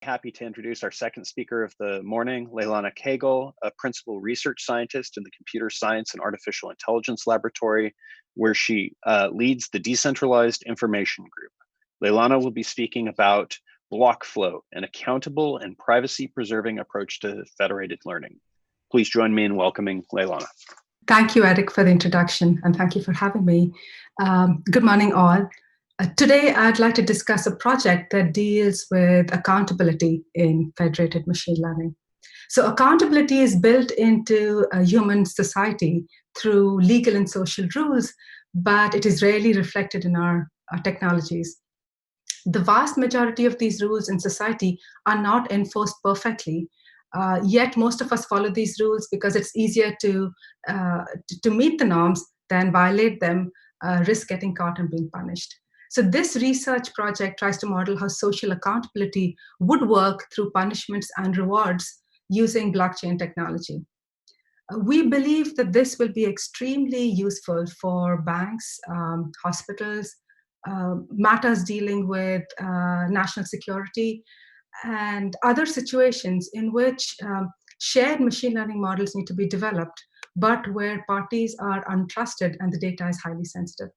Happy to introduce our second speaker of the morning, Lalana Kagal, a principal research scientist in the Computer Science and Artificial Intelligence Laboratory, where she leads the Decentralized Information Group. Lalana will be speaking about BlockFlow, an accountable and privacy-preserving approach to federated learning. Please join me in welcoming Lalana. Thank you, Eric, for the introduction, and thank you for having me. Good morning, all. Today, I'd like to discuss a project that deals with accountability in federated machine learning. So accountability is built into a human society through legal and social rules, but it is rarely reflected in our technologies. The vast majority of these rules in society are not enforced perfectly, yet most of us follow these rules because it's easier to meet the norms than violate them, risk getting caught and being punished. So this research project tries to model how social accountability would work through punishments and rewards using blockchain technology. We believe that this will be extremely useful for banks, hospitals, matters dealing with national security, and other situations in which shared machine learning models need to be developed, but where parties are untrusted and the data is highly sensitive.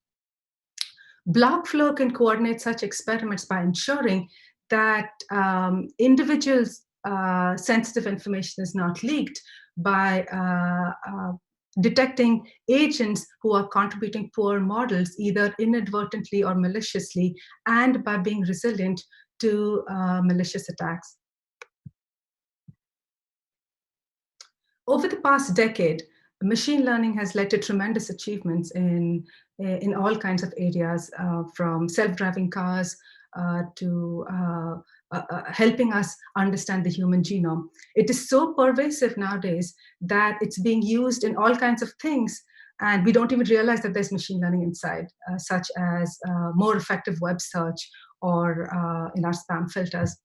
BlockFlow can coordinate such experiments by ensuring that individuals' sensitive information is not leaked, by detecting agents who are contributing poor models, either inadvertently or maliciously, and by being resilient to malicious attacks. Over the past decade, machine learning has led to tremendous achievements in all kinds of areas, from self-driving cars to helping us understand the human genome. It is so pervasive nowadays that it's being used in all kinds of things, and we don't even realize that there's machine learning inside, such as more effective web search or in our spam filters.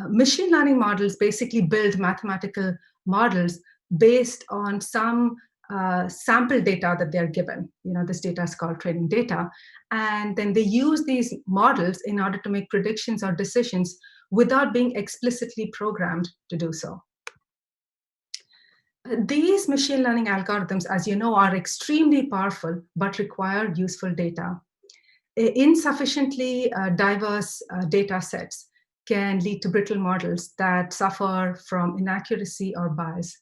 Machine learning models basically build mathematical models based on some sample data that they're given. This data is called training data. And then they use these models in order to make predictions or decisions without being explicitly programmed to do so. These machine learning algorithms, as you know, are extremely powerful, but require useful data. Insufficiently diverse data sets can lead to brittle models that suffer from inaccuracy or bias.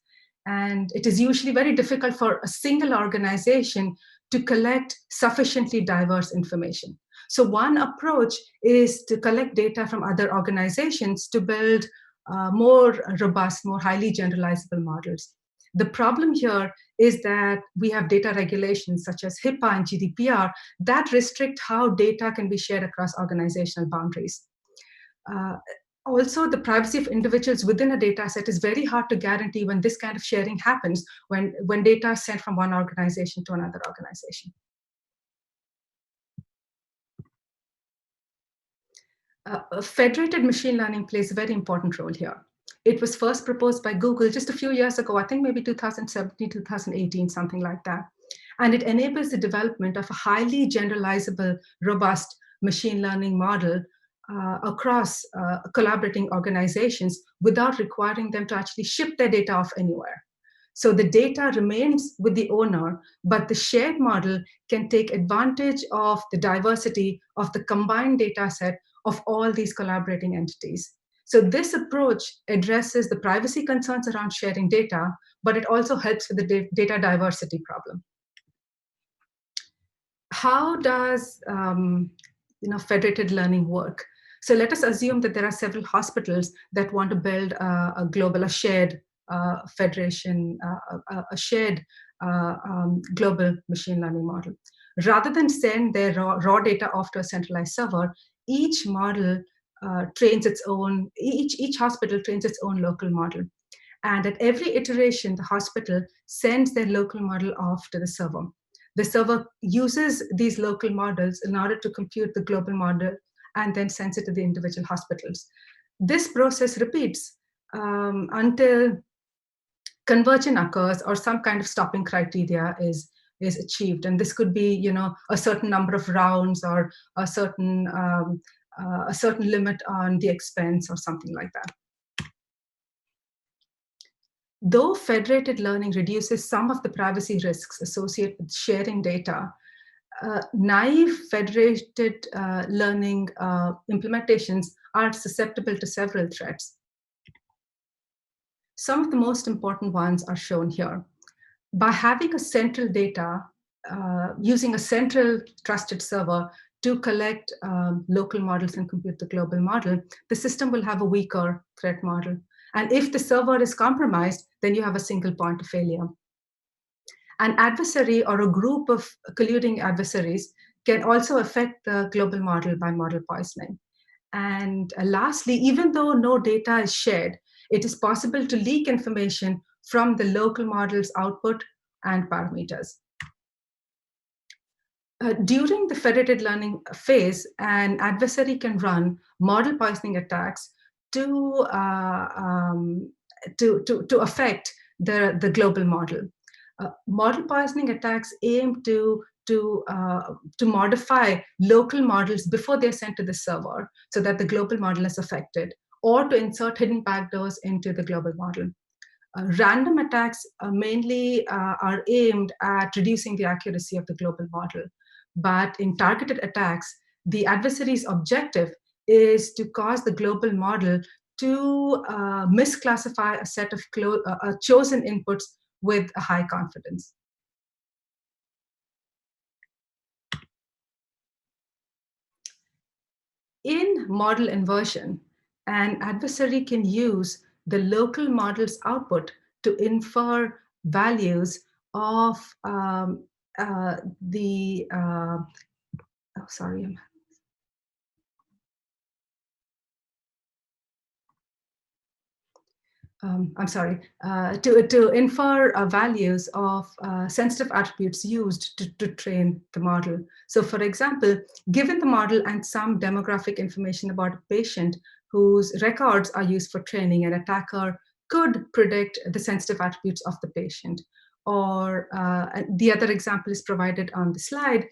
And it is usually very difficult for a single organization to collect sufficiently diverse information. So one approach is to collect data from other organizations to build more robust, more highly generalizable models. The problem here is that we have data regulations such as HIPAA and GDPR that restrict how data can be shared across organizational boundaries. Also, the privacy of individuals within a data set is very hard to guarantee when this kind of sharing happens, when data is sent from one organization to another organization. Federated machine learning plays a very important role here. It was first proposed by Google just a few years ago, I think maybe 2017, 2018, something like that. And it enables the development of a highly generalizable, robust machine learning model across collaborating organizations without requiring them to actually ship their data off anywhere. So the data remains with the owner, but the shared model can take advantage of the diversity of the combined data set of all these collaborating entities. So this approach addresses the privacy concerns around sharing data, but it also helps with the data diversity problem. How does federated learning work? So let us assume that there are several hospitals that want to build a shared federation, a shared global machine learning model. Rather than send their raw data off to a centralized server, each model trains its own, each hospital trains its own local model. And at every iteration, the hospital sends their local model off to the server. The server uses these local models in order to compute the global model and then sends it to the individual hospitals. This process repeats until conversion occurs or some kind of stopping criteria is achieved. And this could be, a certain number of rounds or a certain a certain limit on the expense or something like that. Though federated learning reduces some of the privacy risks associated with sharing data, naive federated learning implementations are susceptible to several threats. Some of the most important ones are shown here. By having a central data, using a central trusted server to collect local models and compute the global model, the system will have a weaker threat model. And if the server is compromised, then you have a single point of failure. An adversary or a group of colluding adversaries can also affect the global model by model poisoning. And lastly, even though no data is shared, it is possible to leak information from the local model's output and parameters. During the federated learning phase, an adversary can run model poisoning attacks to affect the global model. Model poisoning attacks aim to modify local models before they're sent to the server so that the global model is affected, or to insert hidden backdoors into the global model. Random attacks mainly are aimed at reducing the accuracy of the global model. But in targeted attacks, the adversary's objective is to cause the global model to misclassify a set of chosen inputs with a high confidence. In model inversion, an adversary can use the local model's output to infer values of to infer values of sensitive attributes used to train the model. So for example, given the model and some demographic information about a patient whose records are used for training, an attacker could predict the sensitive attributes of the patient. Or the other example is provided on the slide.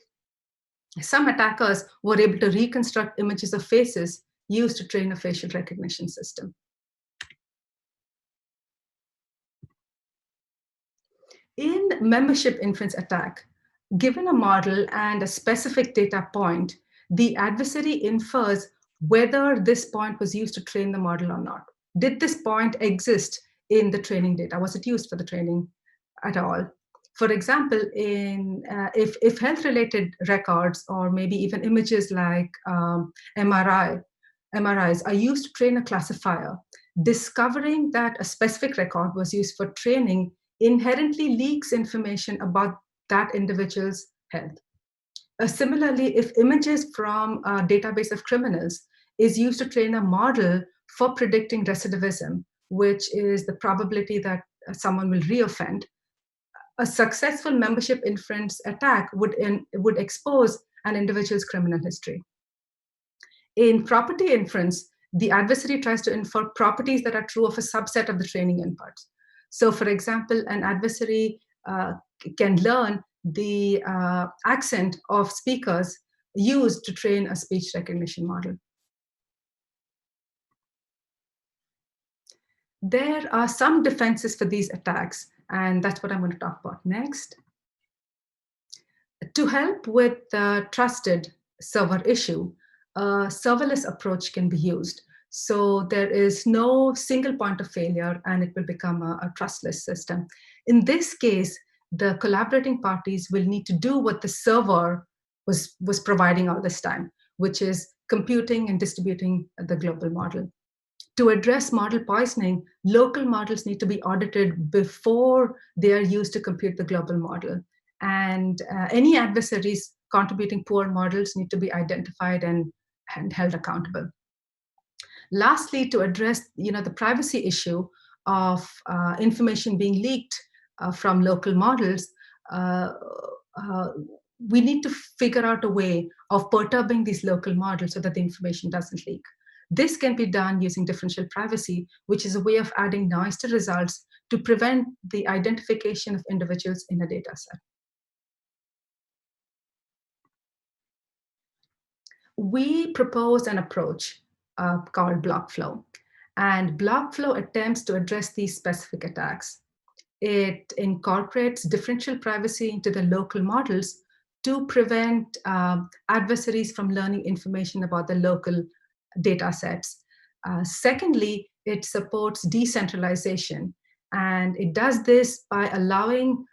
Some attackers were able to reconstruct images of faces used to train a facial recognition system. In membership inference attack, given a model and a specific data point, the adversary infers whether this point was used to train the model or not. Did this point exist in the training data? Was it used for the training at all? For example, if health-related records or maybe even images like MRIs are used to train a classifier, discovering that a specific record was used for training inherently leaks information about that individual's health. Similarly, if images from a database of criminals is used to train a model for predicting recidivism, which is the probability that someone will reoffend, a successful membership inference attack would expose an individual's criminal history. In property inference, the adversary tries to infer properties that are true of a subset of the training inputs. So for example, an adversary can learn the accent of speakers used to train a speech recognition model. There are some defenses for these attacks, and that's what I'm going to talk about next. To help with the trusted server issue, a serverless approach can be used. So there is no single point of failure, and it will become a trustless system. In this case, the collaborating parties will need to do what the server was providing all this time, which is computing and distributing the global model. To address model poisoning, local models need to be audited before they are used to compute the global model. And any adversaries contributing poor models need to be identified and held accountable. Lastly, to address the privacy issue of information being leaked from local models, we need to figure out a way of perturbing these local models so that the information doesn't leak. This can be done using differential privacy, which is a way of adding noise to results to prevent the identification of individuals in a data set. we propose an approach called Blockflow. And Blockflow attempts to address these specific attacks. It incorporates differential privacy into the local models to prevent adversaries from learning information about the local data sets. Secondly, it supports decentralization, and it does this by allowing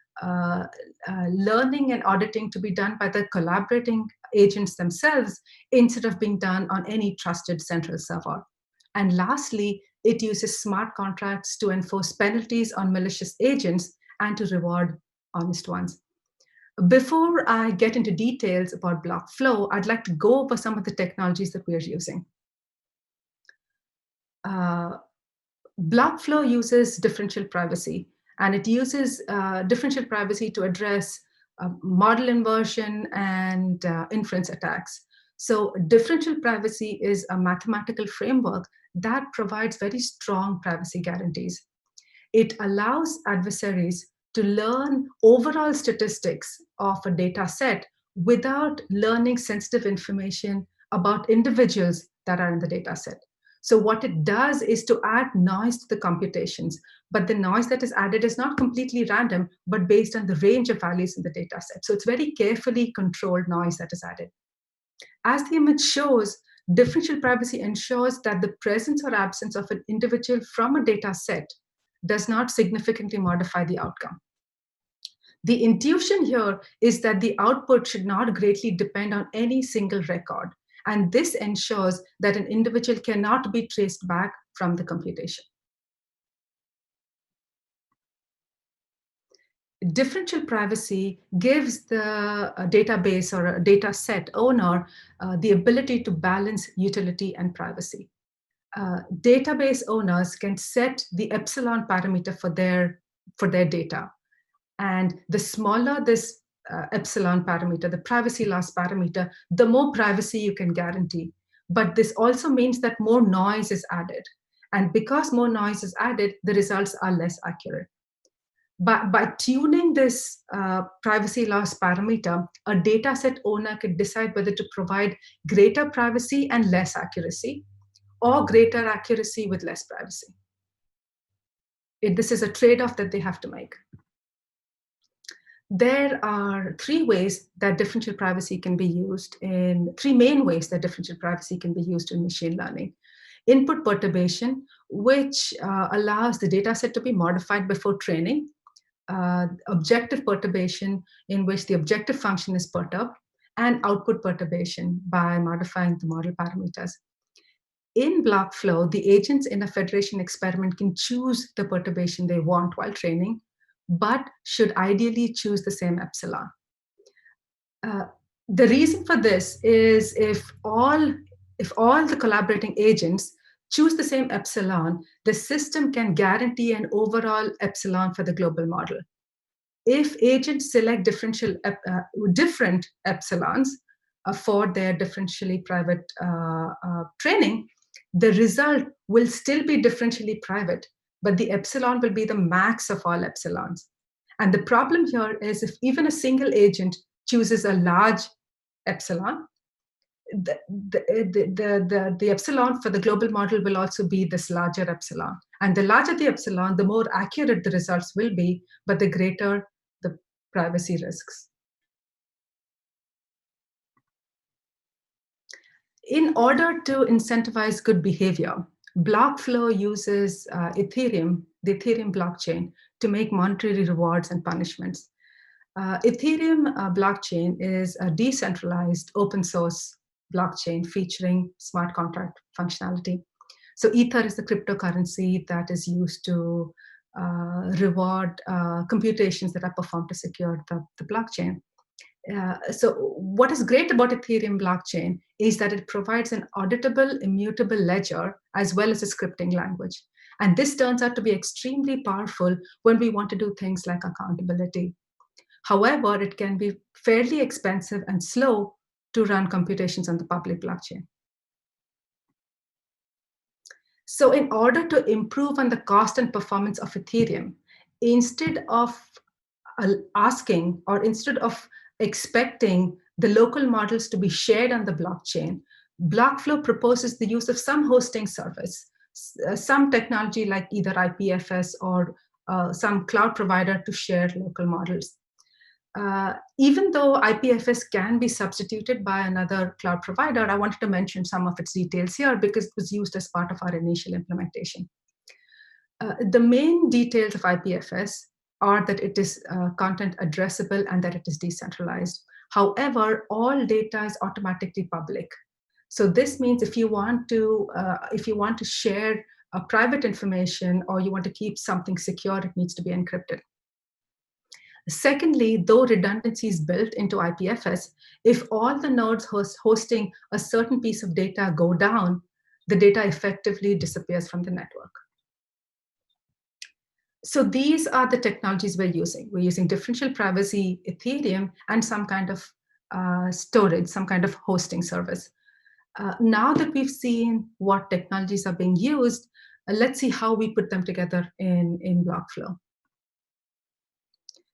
learning and auditing to be done by the collaborating agents themselves instead of being done on any trusted central server. And lastly, it uses smart contracts to enforce penalties on malicious agents and to reward honest ones. Before I get into details about Blockflow, I'd like to go over some of the technologies that we are using. Blockflow uses differential privacy, and it uses differential privacy to address model inversion and inference attacks. So differential privacy is a mathematical framework that provides very strong privacy guarantees. It allows adversaries to learn overall statistics of a data set without learning sensitive information about individuals that are in the data set. So what it does is to add noise to the computations, but the noise that is added is not completely random, but based on the range of values in the data set. So it's very carefully controlled noise that is added. As the image shows, differential privacy ensures that the presence or absence of an individual from a data set does not significantly modify the outcome. The intuition here is that the output should not greatly depend on any single record, and this ensures that an individual cannot be traced back from the computation. Differential privacy gives the database or a data set owner the ability to balance utility and privacy. Database owners can set the epsilon parameter for their data. And the smaller this epsilon parameter, the privacy loss parameter, the more privacy you can guarantee. But this also means that more noise is added. And because more noise is added, the results are less accurate. But by tuning this privacy loss parameter, a dataset owner could decide whether to provide greater privacy and less accuracy, or greater accuracy with less privacy. This is a trade-off that they have to make. There are three ways that differential privacy can be used in, three main ways that differential privacy can be used in machine learning. Input perturbation, which allows the dataset to be modified before training. Objective perturbation, in which the objective function is perturbed, and output perturbation by modifying the model parameters. In Blockflow, the agents in a federation experiment can choose the perturbation they want while training, but should ideally choose the same epsilon. The reason for this is if all the collaborating agents choose the same epsilon, the system can guarantee an overall epsilon for the global model. If agents select different epsilons for their differentially private training, the result will still be differentially private, but the epsilon will be the max of all epsilons. And the problem here is if even a single agent chooses a large epsilon, the epsilon for the global model will also be this larger epsilon. And the larger the epsilon, the more accurate the results will be, but the greater the privacy risks. In order to incentivize good behavior, Blockflow uses Ethereum, the Ethereum blockchain, to make monetary rewards and punishments. Ethereum blockchain is a decentralized open source blockchain featuring smart contract functionality. So Ether is the cryptocurrency that is used to reward computations that are performed to secure the blockchain. So what is great about Ethereum blockchain is that it provides an auditable, immutable ledger as well as a scripting language. And this turns out to be extremely powerful when we want to do things like accountability. However, it can be fairly expensive and slow to run computations on the public blockchain. So in order to improve on the cost and performance of Ethereum, instead of expecting the local models to be shared on the blockchain, Blockflow proposes the use of some hosting service, some technology like either IPFS or some cloud provider to share local models. Even though IPFS can be substituted by another cloud provider, I wanted to mention some of its details here because it was used as part of our initial implementation. The main details of IPFS are that it is content addressable and that it is decentralized. However, all data is automatically public. So this means if you want to share private information or you want to keep something secure, it needs to be encrypted. Secondly, though redundancy is built into IPFS, if all the nodes hosting a certain piece of data go down, the data effectively disappears from the network. So these are the technologies we're using. We're using differential privacy, Ethereum, and some kind of storage, some kind of hosting service. Now that we've seen what technologies are being used, let's see how we put them together in Blockflow.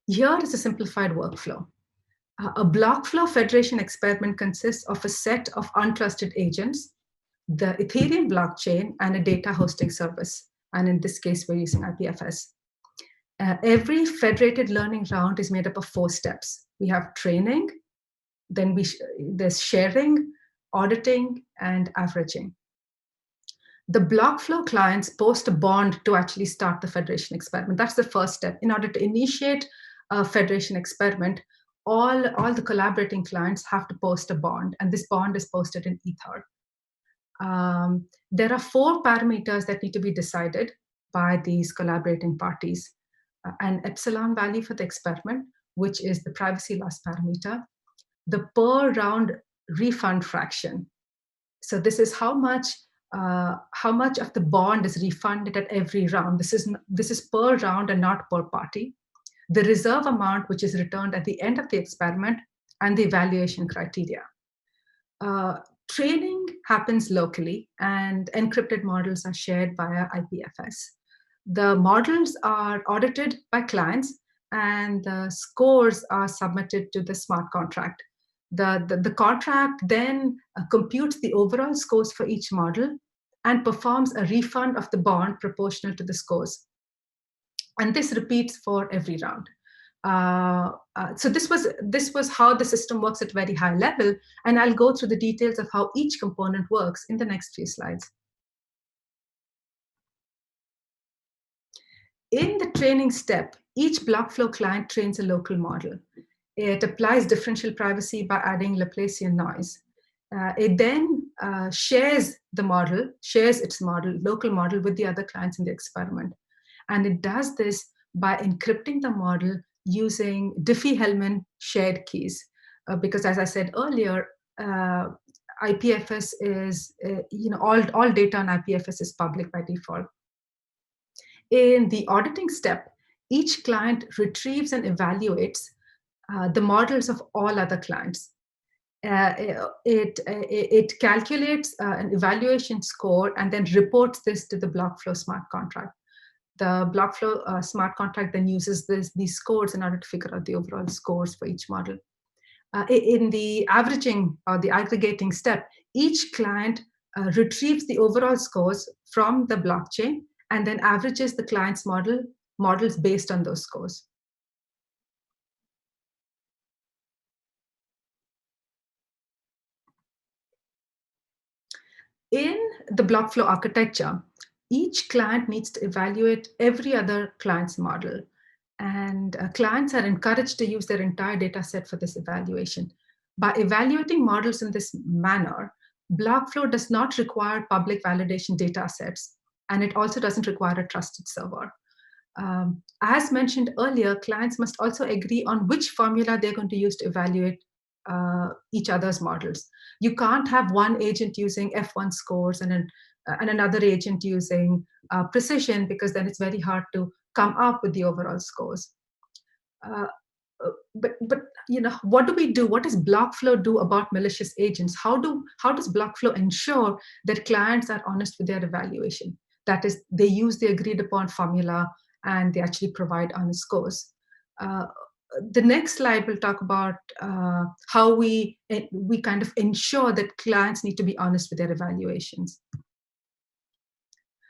Here is a simplified workflow. A Blockflow federation experiment consists of a set of untrusted agents, the Ethereum blockchain, and a data hosting service. And in this case, we're using IPFS. Every federated learning round is made up of 4 steps. We have training, then there's sharing, auditing, and averaging. The Blockflow clients post a bond to actually start the federation experiment. That's the first step. In order to initiate a federation experiment, all the collaborating clients have to post a bond, and this bond is posted in Ether. There are 4 parameters that need to be decided by these collaborating parties. An epsilon value for the experiment, which is the privacy loss parameter, the per round refund fraction. So this is how much of the bond is refunded at every round. This is per round and not per party. The reserve amount, which is returned at the end of the experiment, and the evaluation criteria. Training happens locally, and encrypted models are shared via IPFS. The models are audited by clients, and the scores are submitted to the smart contract. The contract then computes the overall scores for each model and performs a refund of the bond proportional to the scores. And this repeats for every round. So this was how the system works at very high level, and I'll go through the details of how each component works in the next few slides. In the training step, each Blockflow client trains a local model. It applies differential privacy by adding Laplacian noise. It then shares its local model with the other clients in the experiment. And it does this by encrypting the model using Diffie-Hellman shared keys. Because as I said earlier, IPFS is, all data on IPFS is public by default. In the auditing step, each client retrieves and evaluates the models of all other clients. It calculates an evaluation score and then reports this to the Blockflow smart contract. The Blockflow smart contract then uses these scores in order to figure out the overall scores for each model. In the averaging or the aggregating step, each client retrieves the overall scores from the blockchain and then averages the client's models based on those scores. In the Blockflow architecture, each client needs to evaluate every other client's model. And clients are encouraged to use their entire data set for this evaluation. By evaluating models in this manner, Blockflow does not require public validation data sets, and it also doesn't require a trusted server. As mentioned earlier, clients must also agree on which formula they're going to use to evaluate each other's models. You can't have one agent using F1 scores and another agent using precision, because then it's very hard to come up with the overall scores. But what do we do? What does Blockflow do about malicious agents? How does Blockflow ensure that clients are honest with their evaluation? That is, they use the agreed upon formula and they actually provide honest scores. the next slide will talk about how we kind of ensure that clients need to be honest with their evaluations.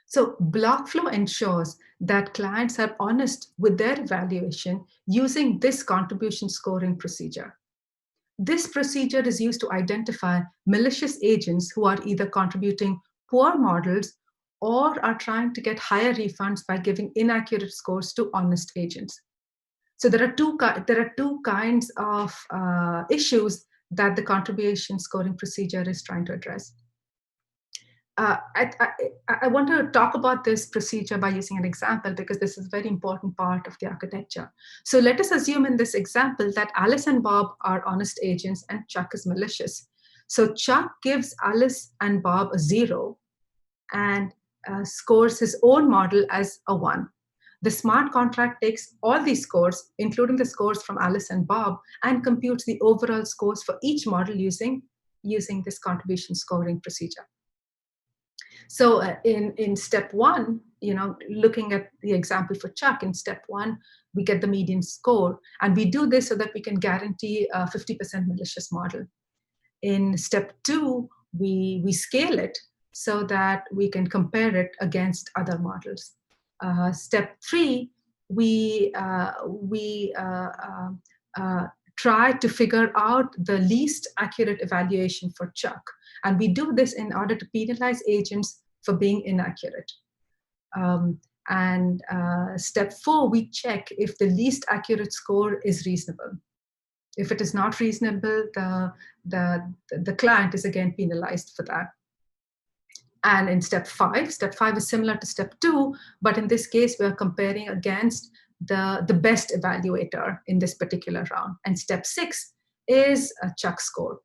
So Blockflow ensures that clients are honest with their evaluation using this contribution scoring procedure. This procedure is used to identify malicious agents who are either contributing poor models or are trying to get higher refunds by giving inaccurate scores to honest agents. So there are two kinds of issues that the contribution scoring procedure is trying to address. I want to talk about this procedure by using an example because this is a very important part of the architecture. So let us assume in this example that Alice and Bob are honest agents and Chuck is malicious. So Chuck gives Alice and Bob a 0 and scores his own model as a 1. The smart contract takes all these scores, including the scores from Alice and Bob, and computes the overall scores for each model using this contribution scoring procedure. So in step 1, looking at the example for Chuck, in step 1, we get the median score. And we do this so that we can guarantee a 50% malicious model. In step 2, we scale it so that we can compare it against other models. Step 3, we try to figure out the least accurate evaluation for Chuck. And we do this in order to penalize agents for being inaccurate. Step 4, we check if the least accurate score is reasonable. If it is not reasonable, the client is again penalized for that. And in step 5 is similar to step 2, but in this case, we're comparing against the best evaluator in this particular round. And step 6 is a Chuck score.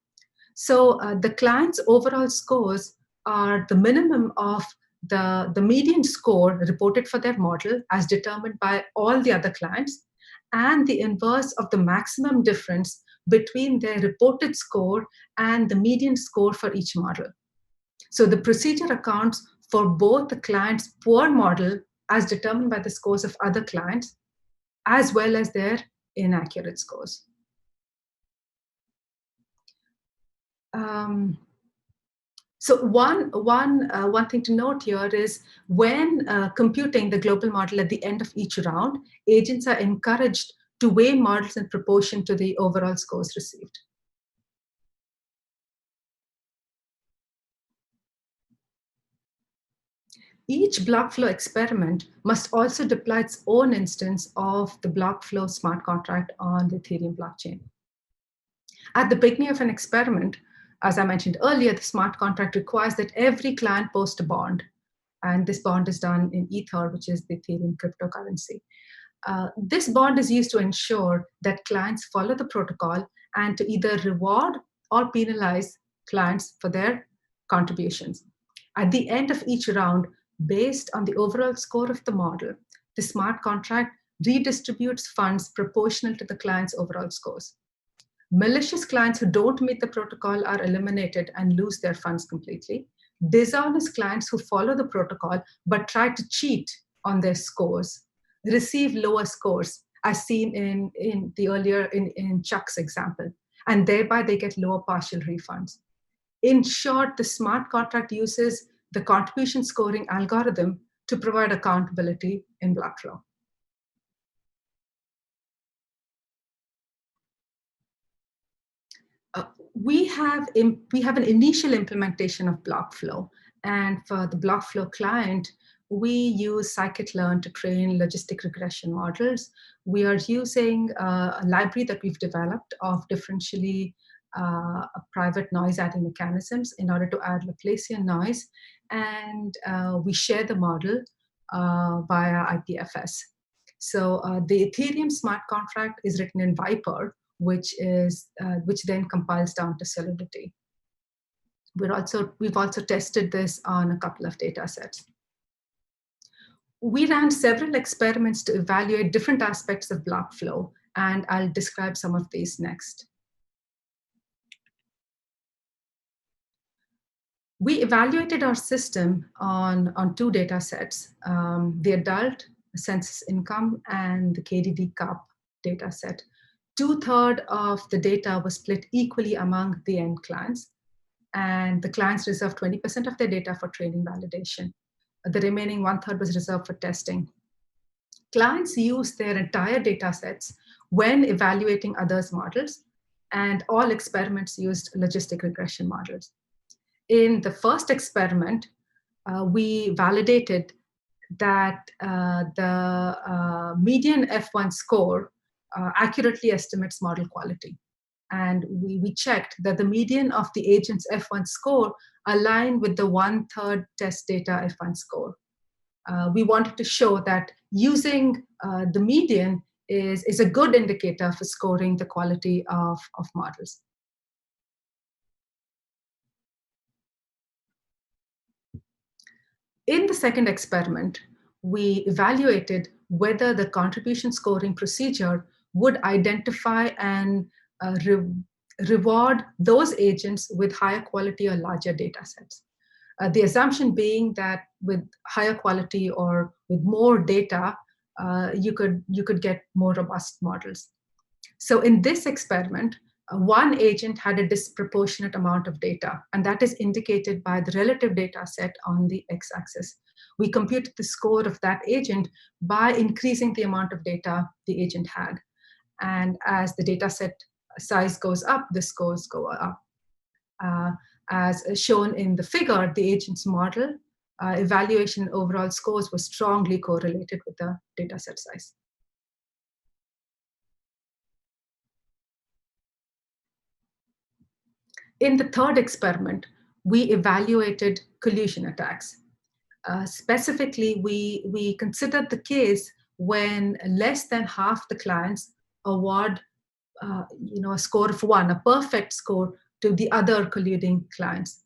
So the client's overall scores are the minimum of the median score reported for their model as determined by all the other clients, and the inverse of the maximum difference between their reported score and the median score for each model. So the procedure accounts for both the client's poor model as determined by the scores of other clients, as well as their inaccurate scores. So one thing to note here is when computing the global model at the end of each round, agents are encouraged to weigh models in proportion to the overall scores received. Each Blockflow experiment must also deploy its own instance of the Blockflow smart contract on the Ethereum blockchain. At the beginning of an experiment, as I mentioned earlier, the smart contract requires that every client post a bond. And this bond is done in Ether, which is the Ethereum cryptocurrency. This bond is used to ensure that clients follow the protocol and to either reward or penalize clients for their contributions. At the end of each round, based on the overall score of the model, the smart contract redistributes funds proportional to the client's overall scores. Malicious clients who don't meet the protocol are eliminated and lose their funds completely. Dishonest clients who follow the protocol but try to cheat on their scores receive lower scores, as seen in Chuck's example, and thereby they get lower partial refunds. In short, the smart contract uses the contribution scoring algorithm to provide accountability in Blockflow. We have an initial implementation of Blockflow, and for the Blockflow client, we use scikit-learn to train logistic regression models. We are using a library that we've developed of differentially private noise adding mechanisms in order to add Laplacian noise, and we share the model via IPFS. So the Ethereum smart contract is written in Viper, which then compiles down to Solidity. We've also tested this on a couple of data sets. We ran several experiments to evaluate different aspects of Blockflow, and I'll describe some of these next. We evaluated our system on 2 data sets, the adult census income and the KDD CUP data set. 2/3 of the data was split equally among the end clients, and the clients reserved 20% of their data for training validation. The remaining 1/3 was reserved for testing. Clients use their entire data sets when evaluating others' models, and all experiments used logistic regression models. In the first experiment, we validated that the median F1 score accurately estimates model quality. And we checked that the median of the agent's F1 score aligned with the 1/3 test data F1 score. We wanted to show that using the median is a good indicator for scoring the quality of models. In the second experiment, we evaluated whether the contribution scoring procedure would identify and reward those agents with higher quality or larger data sets. The assumption being that with higher quality or with more data, you could get more robust models. So in this experiment, one agent had a disproportionate amount of data, and that is indicated by the relative data set on the x-axis. We computed the score of that agent by increasing the amount of data the agent had. And as the data set size goes up, the scores go up. As shown in the figure, the agent's model evaluation overall scores were strongly correlated with the data set size. In the third experiment, we evaluated collusion attacks. Specifically, we considered the case when less than half the clients award a score of 1, a perfect score, to the other colluding clients.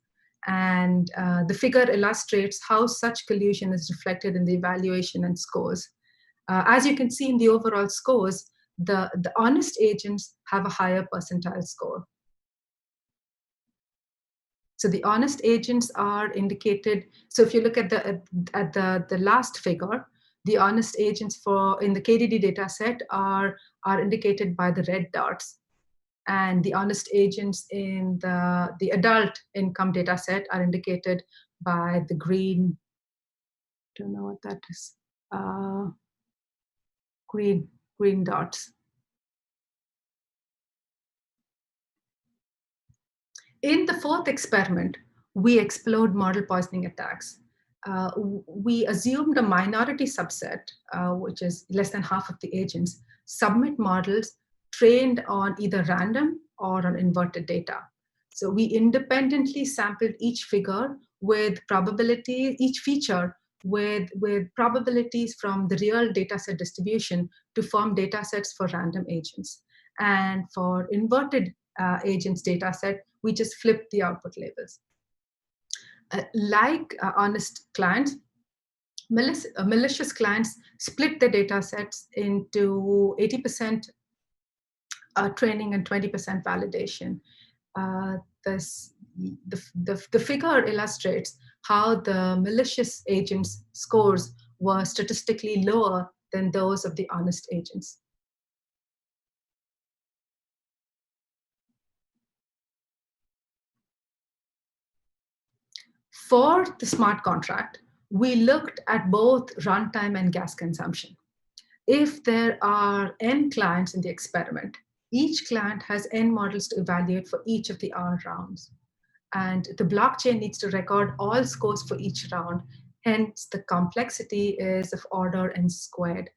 And the figure illustrates how such collusion is reflected in the evaluation and scores. As you can see in the overall scores, the honest agents have a higher percentile score. So the honest agents are indicated. So if you look at the last figure, the honest agents in the KDD data set are indicated by the red dots, and the honest agents in the adult income data set are indicated by the green. Don't know what that is. Green dots. In the fourth experiment, we explored model poisoning attacks. We assumed a minority subset, which is less than half of the agents, submit models trained on either random or on inverted data. So we independently sampled each figure with probability, each feature with probabilities from the real dataset distribution to form datasets for random agents. And for inverted agents dataset, we just flipped the output labels. Like honest clients, malicious clients split the data sets into 80% training and 20% validation. The figure illustrates how the malicious agents' scores were statistically lower than those of the honest agents. For the smart contract, we looked at both runtime and gas consumption. If there are n clients in the experiment, each client has n models to evaluate for each of the R rounds. And the blockchain needs to record all scores for each round. Hence, the complexity is of order n squared.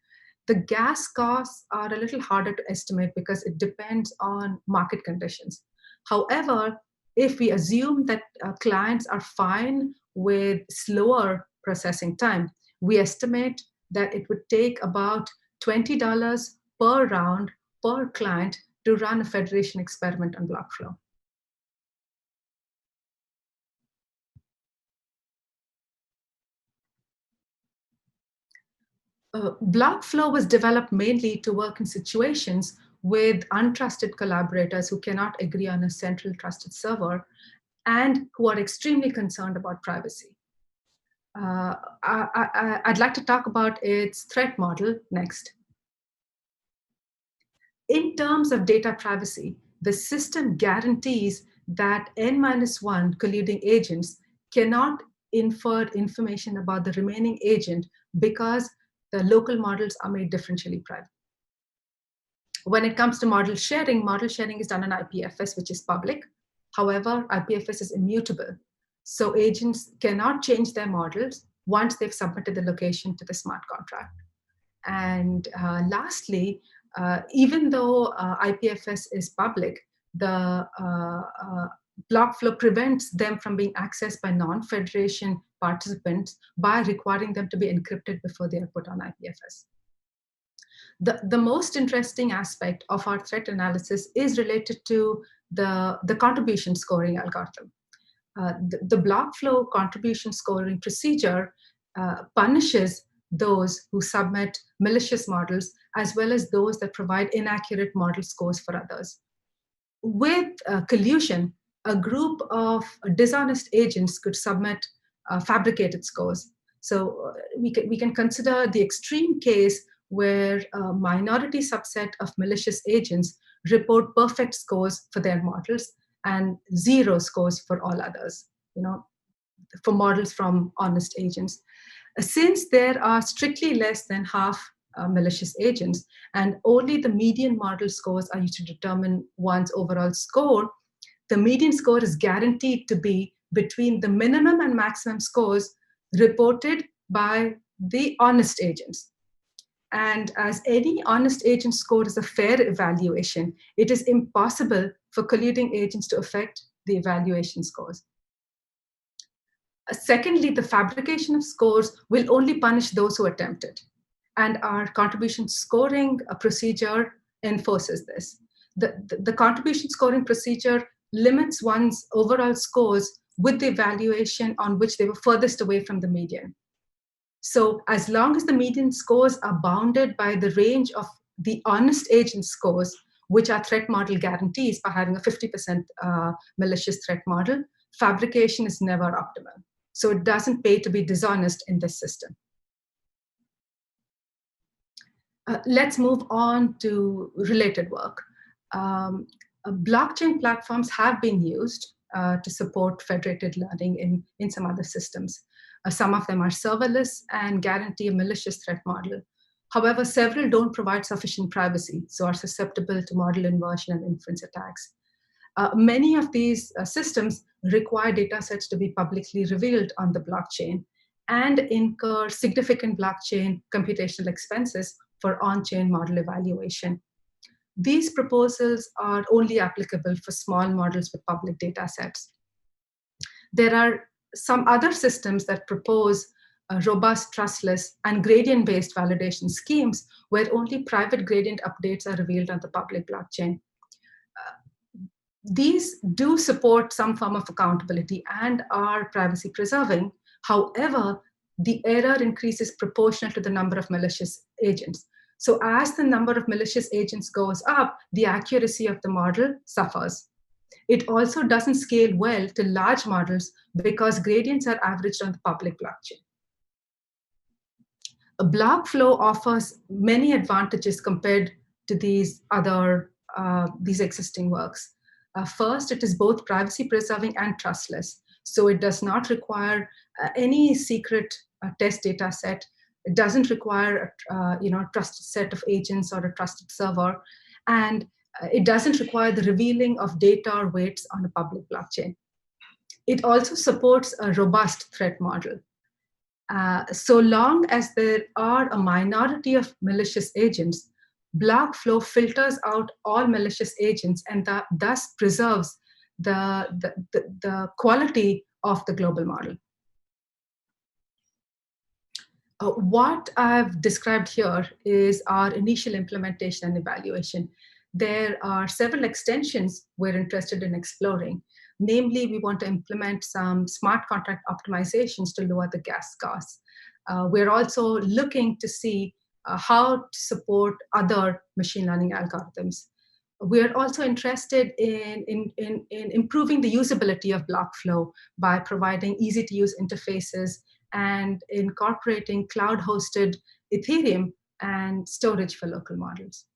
The gas costs are a little harder to estimate because it depends on market conditions. However, if we assume that clients are fine with slower processing time, we estimate that it would take about $20 per round per client to run a federation experiment on BlockFlow. BlockFlow was developed mainly to work in situations with untrusted collaborators who cannot agree on a central trusted server and who are extremely concerned about privacy. I'd like to talk about its threat model next. In terms of data privacy, the system guarantees that N-1 colluding agents cannot infer information about the remaining agent because the local models are made differentially private. When it comes to model sharing is done on IPFS, which is public. However, IPFS is immutable. So agents cannot change their models once they've submitted the location to the smart contract. And lastly, even though IPFS is public, the block flow prevents them from being accessed by non-federation participants by requiring them to be encrypted before they are put on IPFS. The most interesting aspect of our threat analysis is related to the contribution scoring algorithm. The block flow contribution scoring procedure punishes those who submit malicious models as well as those that provide inaccurate model scores for others. With collusion, a group of dishonest agents could submit fabricated scores. So we can consider the extreme case where a minority subset of malicious agents report perfect scores for their models and 0 scores for all others, for models from honest agents. Since there are strictly less than half malicious agents, and only the median model scores are used to determine one's overall score, the median score is guaranteed to be between the minimum and maximum scores reported by the honest agents. And as any honest agent score is a fair evaluation, it is impossible for colluding agents to affect the evaluation scores. Secondly, the fabrication of scores will only punish those who attempt it. And our contribution scoring procedure enforces this. The contribution scoring procedure limits one's overall scores with the evaluation on which they were furthest away from the median. So as long as the median scores are bounded by the range of the honest agent scores, which our threat model guarantees by having a 50% malicious threat model, fabrication is never optimal. So it doesn't pay to be dishonest in this system. Let's move on to related work. Blockchain platforms have been used to support federated learning in some other systems. Some of them are serverless and guarantee a malicious threat model. However, several don't provide sufficient privacy, so are susceptible to model inversion and inference attacks. Many of these systems require data sets to be publicly revealed on the blockchain and incur significant blockchain computational expenses for on-chain model evaluation. These proposals are only applicable for small models with public data sets. There are some other systems that propose robust, trustless, and gradient-based validation schemes where only private gradient updates are revealed on the public blockchain. These do support some form of accountability and are privacy preserving. However, the error increases proportional to the number of malicious agents. So as the number of malicious agents goes up, the accuracy of the model suffers. It also doesn't scale well to large models because gradients are averaged on the public blockchain. A block flow offers many advantages compared to these existing works. First, it is both privacy preserving and trustless. So it does not require any secret test data set. It doesn't require a trusted set of agents or a trusted server. And it doesn't require the revealing of data or weights on a public blockchain. It also supports a robust threat model. So long as there are a minority of malicious agents, block flow filters out all malicious agents and thus preserves the quality of the global model. What I've described here is our initial implementation and evaluation. There are several extensions we're interested in exploring. Namely, we want to implement some smart contract optimizations to lower the gas costs. We're also looking to see how to support other machine learning algorithms. We're also interested in improving the usability of block flow by providing easy-to-use interfaces and incorporating cloud-hosted Ethereum and storage for local models.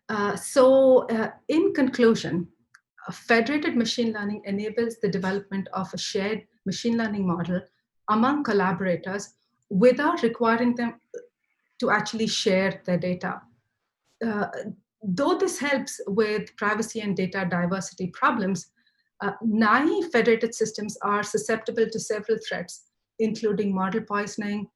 In conclusion, federated machine learning enables the development of a shared machine learning model among collaborators without requiring them to actually share their data. Uh, though this helps with privacy and data diversity problems, naive federated systems are susceptible to several threats, including model poisoning,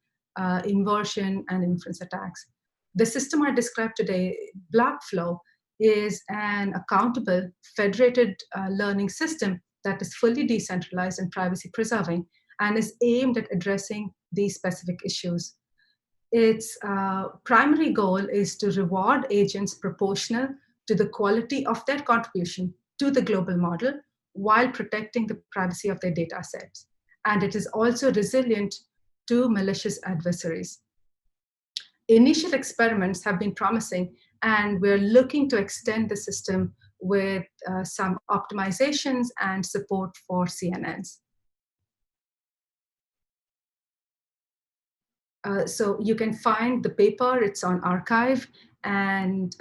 inversion, and inference attacks. The system I described today, Blockflow, is an accountable federated learning system that is fully decentralized and privacy preserving and is aimed at addressing these specific issues. Its primary goal is to reward agents proportional to the quality of their contribution to the global model while protecting the privacy of their data sets. And it is also resilient to malicious adversaries. Initial experiments have been promising, and we're looking to extend the system with some optimizations and support for CNNs. So you can find the paper, it's on arXiv. And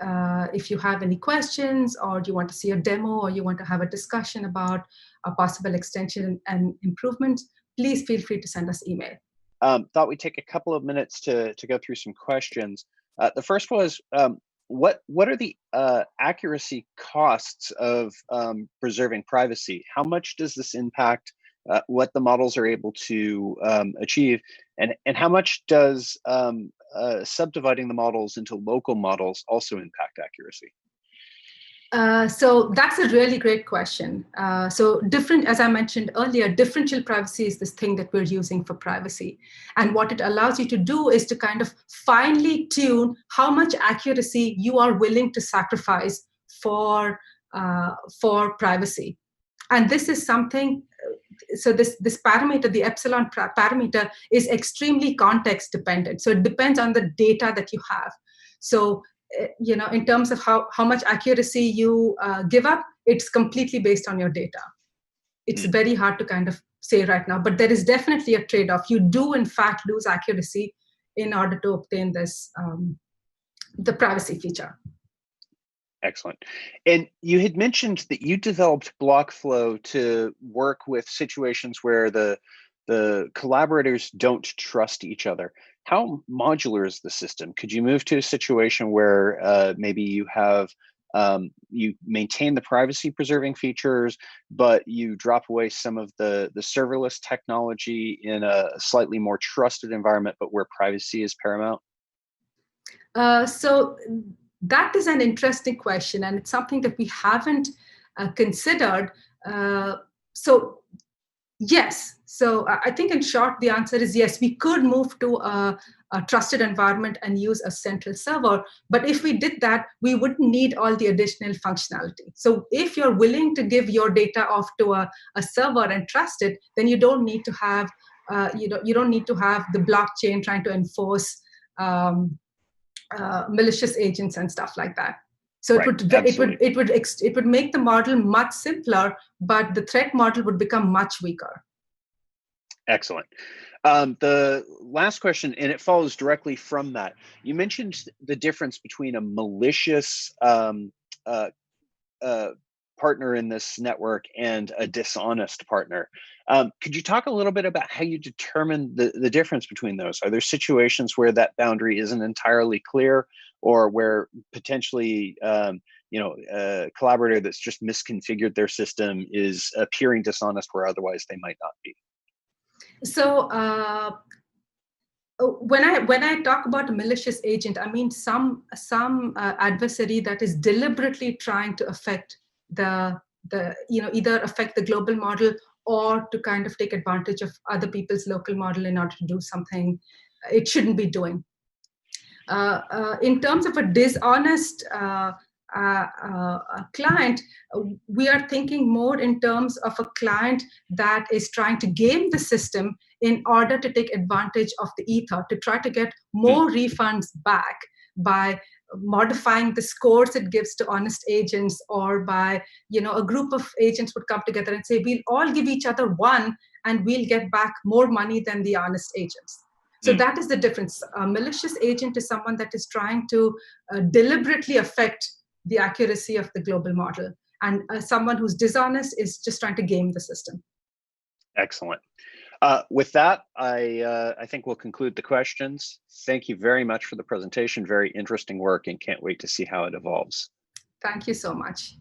if you have any questions, or you want to see a demo, or you want to have a discussion about a possible extension and improvements, please feel free to send us email. Thought we'd take a couple of minutes to go through some questions. The first was, what are the accuracy costs of preserving privacy? How much does this impact what the models are able to achieve, and how much does subdividing the models into local models also impact accuracy? So that's a really great question. As I mentioned earlier, differential privacy is this thing that we're using for privacy. And what it allows you to do is to kind of finely tune how much accuracy you are willing to sacrifice for privacy. And this is something, so this parameter, the epsilon parameter, is extremely context dependent. So it depends on the data that you have. So in terms of how much accuracy you give up, it's completely based on your data. It's very hard to kind of say right now, but there is definitely a trade-off. You do, in fact, lose accuracy in order to obtain this, the privacy feature. Excellent. And you had mentioned that you developed Blockflow to work with situations where the collaborators don't trust each other. How modular is the system? Could you move to a situation where maybe you have you maintain the privacy preserving features, but you drop away some of the serverless technology in a slightly more trusted environment, but where privacy is paramount? So that is an interesting question, and it's something that we haven't considered. So yes. So I think in short, the answer is yes. We could move to a trusted environment and use a central server. But if we did that, we wouldn't need all the additional functionality. So if you're willing to give your data off to a server and trust it, then you don't need to have you don't need to have the blockchain trying to enforce malicious agents and stuff like that. So right, it would make the model much simpler, but the threat model would become much weaker. Excellent. The last question, and it follows directly from that. You mentioned the difference between a malicious partner in this network and a dishonest partner. Could you talk a little bit about how you determine the difference between those? Are there situations where that boundary isn't entirely clear, or where potentially a collaborator that's just misconfigured their system is appearing dishonest where otherwise they might not be? So when I talk about a malicious agent, I mean some adversary that is deliberately trying to affect either affect the global model or to kind of take advantage of other people's local model in order to do something it shouldn't be doing. In terms of a dishonest client, we are thinking more in terms of a client that is trying to game the system in order to take advantage of the ether, to try to get more refunds back by modifying the scores it gives to honest agents, or by, a group of agents would come together and say, we'll all give each other one and we'll get back more money than the honest agents. So that is the difference. A malicious agent is someone that is trying to deliberately affect the accuracy of the global model. And someone who's dishonest is just trying to game the system. Excellent. With that, I think we'll conclude the questions. Thank you very much for the presentation. Very interesting work, and can't wait to see how it evolves. Thank you so much.